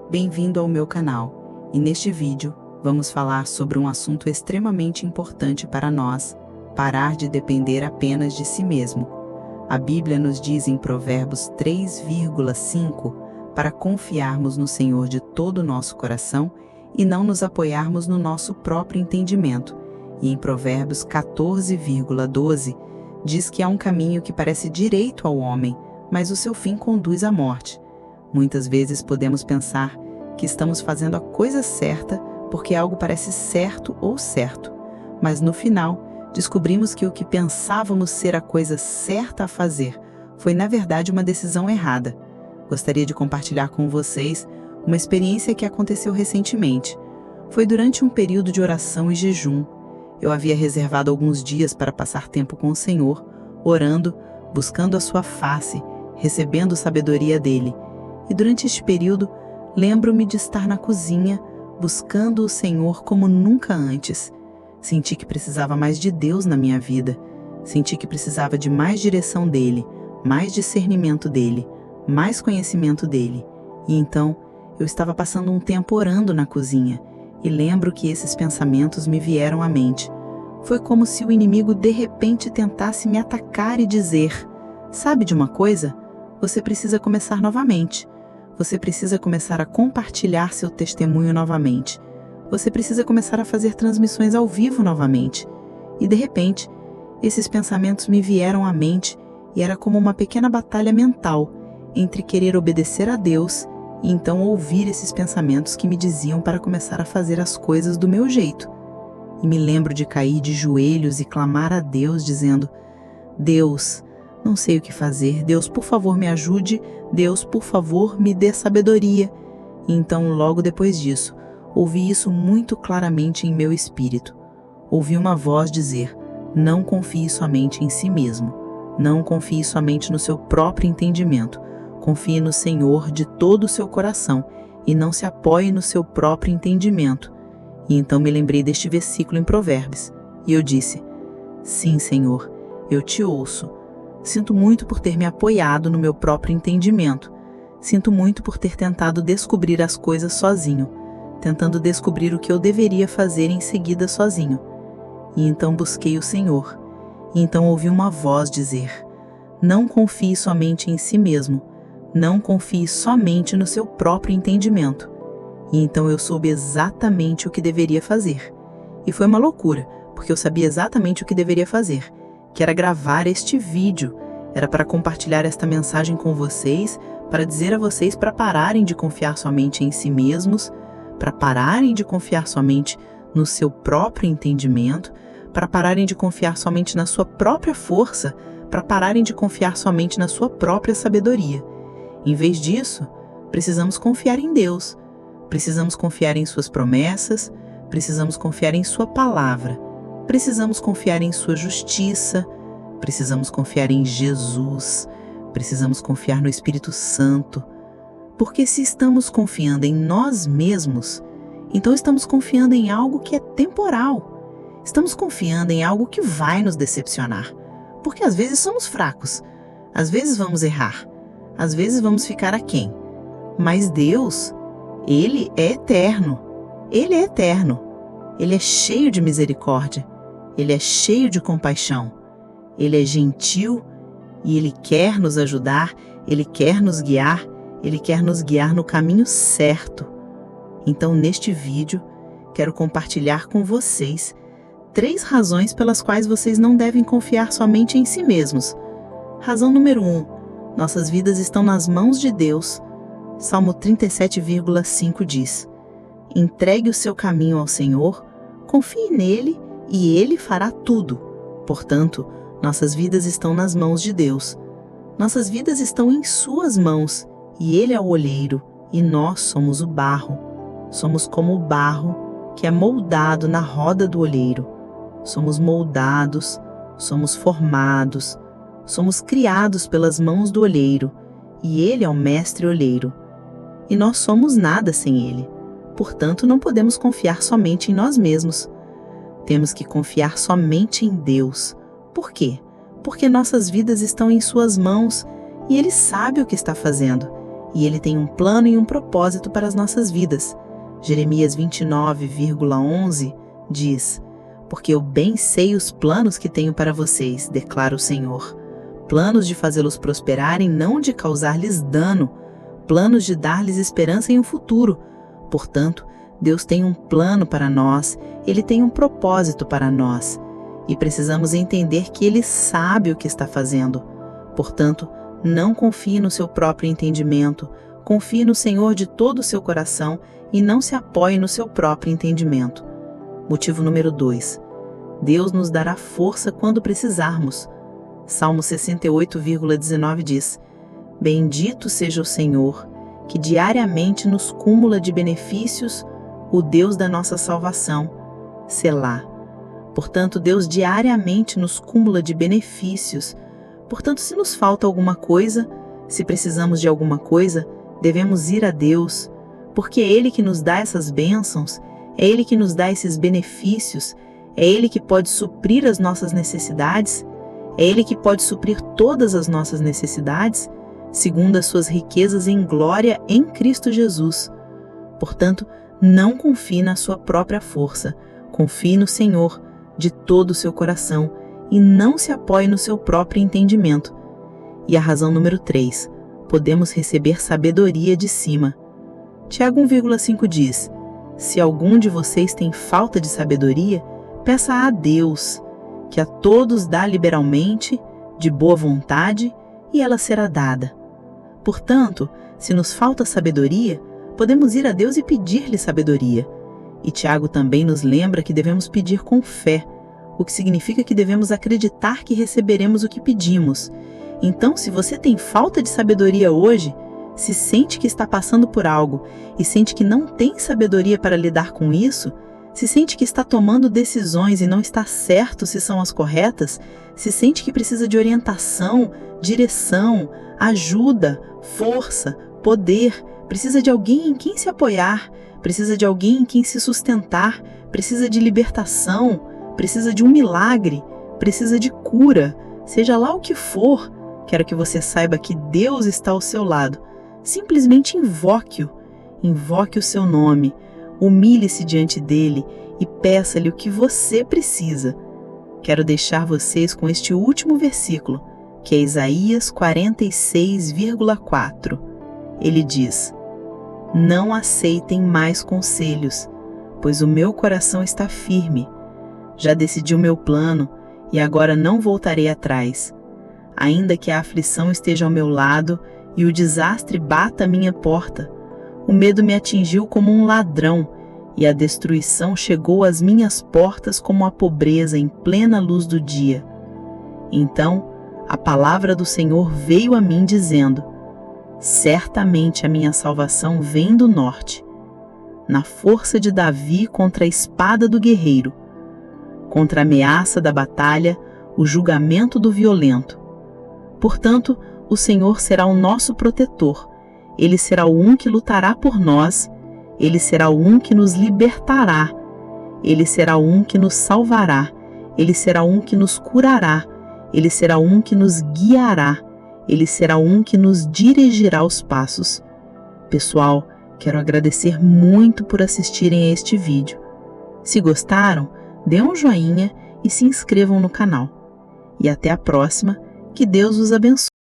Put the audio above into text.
Bem-vindo ao meu canal, e neste vídeo vamos falar sobre um assunto extremamente importante para nós: parar de depender apenas de si mesmo. A Bíblia nos diz em Provérbios 3,5 para confiarmos no Senhor de todo o nosso coração e não nos apoiarmos no nosso próprio entendimento. E em Provérbios 14,12 diz que há um caminho que parece direito ao homem, mas o seu fim conduz à morte. Muitas vezes podemos pensar que estamos fazendo a coisa certa porque algo parece certo ou certo, mas no final descobrimos que o que pensávamos ser a coisa certa a fazer foi na verdade uma decisão errada. Gostaria de compartilhar com vocês uma experiência que aconteceu recentemente. Foi durante um período de oração e jejum. Eu havia reservado alguns dias para passar tempo com o Senhor, orando, buscando a sua face, recebendo sabedoria dele. E durante este período, lembro-me de estar na cozinha, buscando o Senhor como nunca antes. Senti que precisava mais de Deus na minha vida. Senti que precisava de mais direção dele, mais discernimento dele, mais conhecimento dele. E então, eu estava passando um tempo orando na cozinha, e lembro que esses pensamentos me vieram à mente. Foi como se o inimigo de repente tentasse me atacar e dizer: "Sabe de uma coisa? Você precisa começar novamente. Você precisa começar a compartilhar seu testemunho novamente. Você precisa começar a fazer transmissões ao vivo novamente." E de repente, esses pensamentos me vieram à mente e era como uma pequena batalha mental entre querer obedecer a Deus e então ouvir esses pensamentos que me diziam para começar a fazer as coisas do meu jeito. E me lembro de cair de joelhos e clamar a Deus dizendo: "Deus, não sei o que fazer. Deus, por favor, me ajude. Deus, por favor, me dê sabedoria." E então, logo depois disso, ouvi isso muito claramente em meu espírito. Ouvi uma voz dizer: "Não confie somente em si mesmo. Não confie somente no seu próprio entendimento. Confie no Senhor de todo o seu coração e não se apoie no seu próprio entendimento." E então me lembrei deste versículo em Provérbios. E eu disse: "Sim, Senhor, eu te ouço. Sinto muito por ter me apoiado no meu próprio entendimento. Sinto muito por ter tentado descobrir as coisas sozinho, tentando descobrir o que eu deveria fazer em seguida sozinho." E então busquei o Senhor. E então ouvi uma voz dizer: "Não confie somente em si mesmo. Não confie somente no seu próprio entendimento." E então eu soube exatamente o que deveria fazer. E foi uma loucura, porque eu sabia exatamente o que deveria fazer, que era gravar este vídeo. Era para compartilhar esta mensagem com vocês, para dizer a vocês para pararem de confiar somente em si mesmos, para pararem de confiar somente no seu próprio entendimento, para pararem de confiar somente na sua própria força, para pararem de confiar somente na sua própria sabedoria. Em vez disso, precisamos confiar em Deus, precisamos confiar em suas promessas, precisamos confiar em sua palavra, precisamos confiar em sua justiça, precisamos confiar em Jesus, precisamos confiar no Espírito Santo. Porque se estamos confiando em nós mesmos, então estamos confiando em algo que é temporal. Estamos confiando em algo que vai nos decepcionar. Porque às vezes somos fracos, às vezes vamos errar, às vezes vamos ficar aquém. Mas Deus, Ele é eterno. Ele é eterno. Ele é cheio de misericórdia. Ele é cheio de compaixão. Ele é gentil e Ele quer nos ajudar, Ele quer nos guiar, Ele quer nos guiar no caminho certo. Então, neste vídeo, quero compartilhar com vocês 3 razões pelas quais vocês não devem confiar somente em si mesmos. Razão número 1. Nossas vidas estão nas mãos de Deus. Salmo 37,5 diz: "Entregue o seu caminho ao Senhor, confie nele e Ele fará tudo." Portanto, nossas vidas estão nas mãos de Deus. Nossas vidas estão em suas mãos e Ele é o olheiro e nós somos o barro. Somos como o barro que é moldado na roda do olheiro. Somos moldados, somos formados, somos criados pelas mãos do olheiro e Ele é o mestre olheiro. E nós somos nada sem Ele. Portanto, não podemos confiar somente em nós mesmos. Temos que confiar somente em Deus. Por quê? Porque nossas vidas estão em suas mãos e Ele sabe o que está fazendo. e Ele tem um plano e um propósito para as nossas vidas. Jeremias 29,11 diz: porque eu bem sei os planos que tenho para vocês, declara o Senhor. Planos de fazê-los prosperar e não de causar-lhes dano, planos de dar-lhes esperança em um futuro. Portanto, Deus tem um plano para nós, Ele tem um propósito para nós. E precisamos entender que Ele sabe o que está fazendo. Portanto, não confie no seu próprio entendimento, confie no Senhor de todo o seu coração e não se apoie no seu próprio entendimento. Motivo número 2. Deus nos dará força quando precisarmos. Salmo 68,19 diz: bendito seja o Senhor, que diariamente nos cúmula de benefícios, o Deus da nossa salvação. Selá. Portanto, Deus diariamente nos cúmula de benefícios. Portanto, se nos falta alguma coisa, se precisamos de alguma coisa, devemos ir a Deus, porque é Ele que nos dá essas bênçãos, é Ele que nos dá esses benefícios, é Ele que pode suprir as nossas necessidades, é Ele que pode suprir todas as nossas necessidades, segundo as suas riquezas em glória em Cristo Jesus. Portanto, não confie na sua própria força, confie no Senhor de todo o seu coração e não se apoie no seu próprio entendimento. E a razão número 3, podemos receber sabedoria de cima. Tiago 1,5 diz: se algum de vocês tem falta de sabedoria, peça a Deus, que a todos dá liberalmente, de boa vontade, e ela será dada. Portanto, se nos falta sabedoria, podemos ir a Deus e pedir-lhe sabedoria. E Tiago também nos lembra que devemos pedir com fé, o que significa que devemos acreditar que receberemos o que pedimos. Então, se você tem falta de sabedoria hoje, se sente que está passando por algo e sente que não tem sabedoria para lidar com isso, se sente que está tomando decisões e não está certo se são as corretas, se sente que precisa de orientação, direção, ajuda, força, poder, precisa de alguém em quem se apoiar, precisa de alguém em quem se sustentar, precisa de libertação, precisa de um milagre, precisa de cura, seja lá o que for, quero que você saiba que Deus está ao seu lado. Simplesmente invoque-o, invoque o seu nome, humilhe-se diante dele e peça-lhe o que você precisa. Quero deixar vocês com este último versículo, que é Isaías 46,4. Ele diz: não aceitem mais conselhos, pois o meu coração está firme. Já decidi o meu plano e agora não voltarei atrás. Ainda que a aflição esteja ao meu lado e o desastre bata à minha porta, o medo me atingiu como um ladrão e a destruição chegou às minhas portas como a pobreza em plena luz do dia. Então, a palavra do Senhor veio a mim dizendo: certamente a minha salvação vem do norte, na força de Davi contra a espada do guerreiro, contra a ameaça da batalha, o julgamento do violento. Portanto, o Senhor será o nosso protetor, Ele será o um que lutará por nós, Ele será o um que nos libertará, Ele será o um que nos salvará, Ele será um que nos curará, Ele será um que nos guiará, Ele será um que nos dirigirá os passos. Pessoal, quero agradecer muito por assistirem a este vídeo. Se gostaram, dê um joinha e se inscrevam no canal. E até a próxima, que Deus os abençoe.